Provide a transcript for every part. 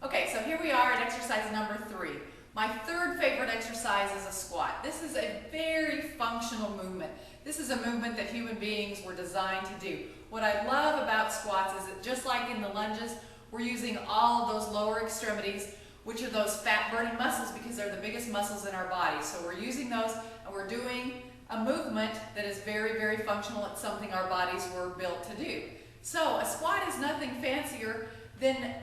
Okay, so here we are at exercise number 3. My third favorite exercise is a squat. This is a very functional movement. This is a movement that human beings were designed to do. What I love about squats is that just like in the lunges, we're using all of those lower extremities, which are those fat-burning muscles because they're the biggest muscles in our body. So we're using those and we're doing a movement that is very, very functional. It's something our bodies were built to do. So a squat is nothing fancier than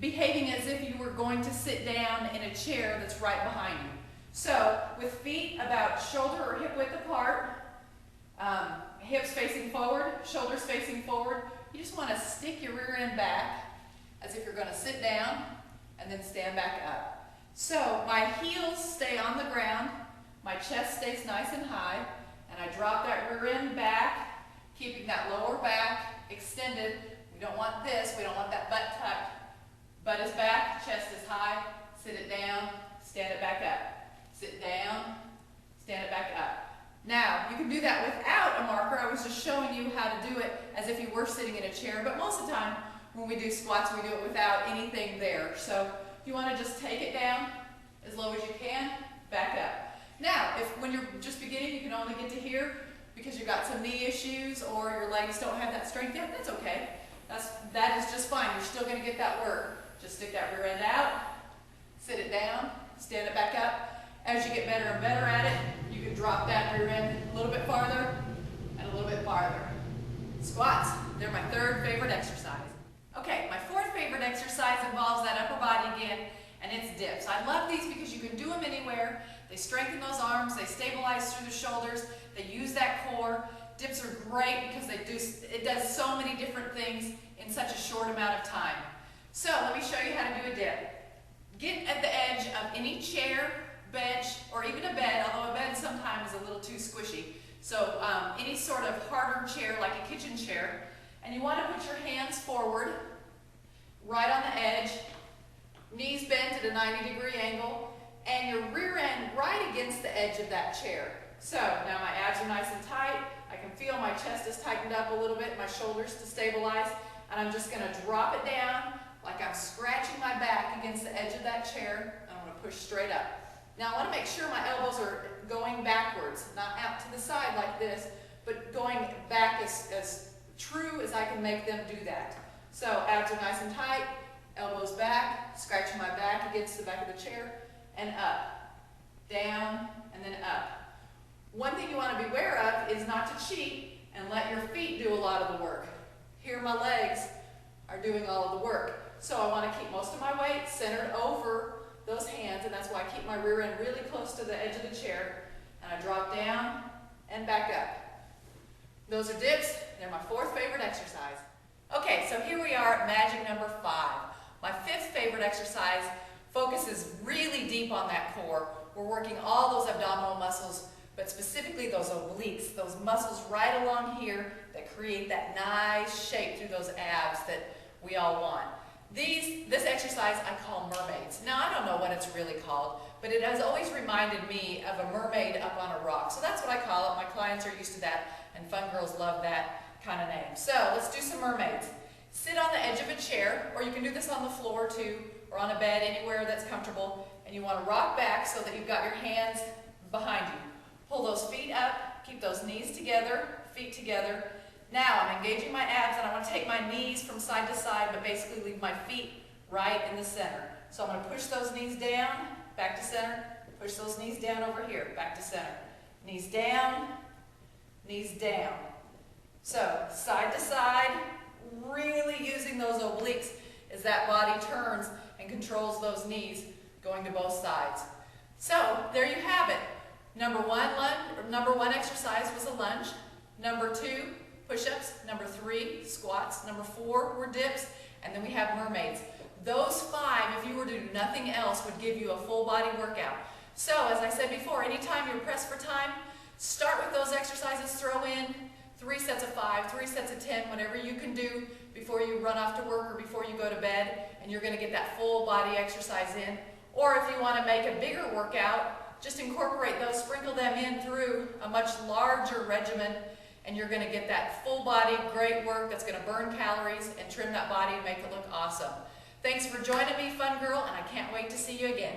behaving as if you were going to sit down in a chair that's right behind you. So with feet about shoulder or hip width apart, hips facing forward, shoulders facing forward, you just want to stick your rear end back as if you're going to sit down and then stand back up. So my heels stay on the ground, my chest stays nice and high, and I drop that rear end back, keeping that lower back extended. We don't want this, we don't want that butt tucked. Butt is back, chest is high, sit it down, stand it back up. Sit down, stand it back up. Now, you can do that without a marker. I was just showing you how to do it as if you were sitting in a chair, but most of the time when we do squats, we do it without anything there. So if you want to just take it down as low as you can, back up. Now, when you're just beginning, you can only get to here because you've got some knee issues or your legs don't have that strength yet, that's okay. That is just fine. You're still going to get that work. Just stick that rear end out, sit it down, stand it back up. As you get better and better at it, you can drop that rear end a little bit farther and a little bit farther. Squats, they're my third favorite exercise. Okay, my fourth favorite exercise involves that upper body again, and it's dips. I love these because you can do them anywhere. They strengthen those arms, they stabilize through the shoulders, they use that core. Dips are great because it does so many different things in such a short amount of time. So let me show you how to do a dip. Get at the edge of any chair, bench, or even a bed, although a bed sometimes is a little too squishy. So any sort of harder chair like a kitchen chair. And you want to put your hands forward, right on the edge, knees bent at a 90-degree angle, and your rear end right against the edge of that chair. So now my abs are nice and tight. I can feel my chest is tightened up a little bit, my shoulders to stabilize, and I'm just going to drop it down like I'm scratching my back against the edge of that chair, and I'm going to push straight up. Now I want to make sure my elbows are going backwards, not out to the side like this, but going back as true as I can make them do that. So abs are nice and tight, elbows back, scratching my back against the back of the chair, and up, down, and then up. One thing you want to be aware of is not to cheat and let your feet do a lot of the work. Here my legs are doing all of the work. So I want to keep most of my weight centered over those hands, and that's why I keep my rear end really close to the edge of the chair, and I drop down and back up. Those are dips. They're my fourth favorite exercise. Okay, so here we are at magic number 5. My fifth favorite exercise focuses really deep on that core. We're working all those abdominal muscles, but specifically those obliques, those muscles right along here that create that nice shape through those abs that we all want. This exercise I call mermaids. Now I don't know what it's really called, but it has always reminded me of a mermaid up on a rock. So that's what I call it. My clients are used to that, and fun girls love that kind of name. So let's do some mermaids. Sit on the edge of a chair, or you can do this on the floor too, or on a bed, anywhere that's comfortable, and you want to rock back so that you've got your hands behind you. Pull those feet up, keep those knees together, feet together. Now I'm engaging my abs, and I want to take my knees from side to side, but basically leave my feet right in the center. So I'm going to push those knees down, back to center, push those knees down over here, back to center. Knees down, knees down. So side to side, really using those obliques as that body turns and controls those knees going to both sides. So there you have it. Number one exercise was a lunge. Number 2, push-ups. Number 3, squats. Number 4 were dips. And then we have mermaids. Those 5, if you were to do nothing else, would give you a full body workout. So as I said before, anytime you're pressed for time, start with those exercises, throw in 3 sets of 5, 3 sets of 10, whatever you can do before you run off to work or before you go to bed, and you're going to get that full body exercise in. Or if you want to make a bigger workout, just incorporate those, sprinkle them in through a much larger regimen, and you're going to get that full body, great work that's going to burn calories and trim that body and make it look awesome. Thanks for joining me, Fun Girl, and I can't wait to see you again.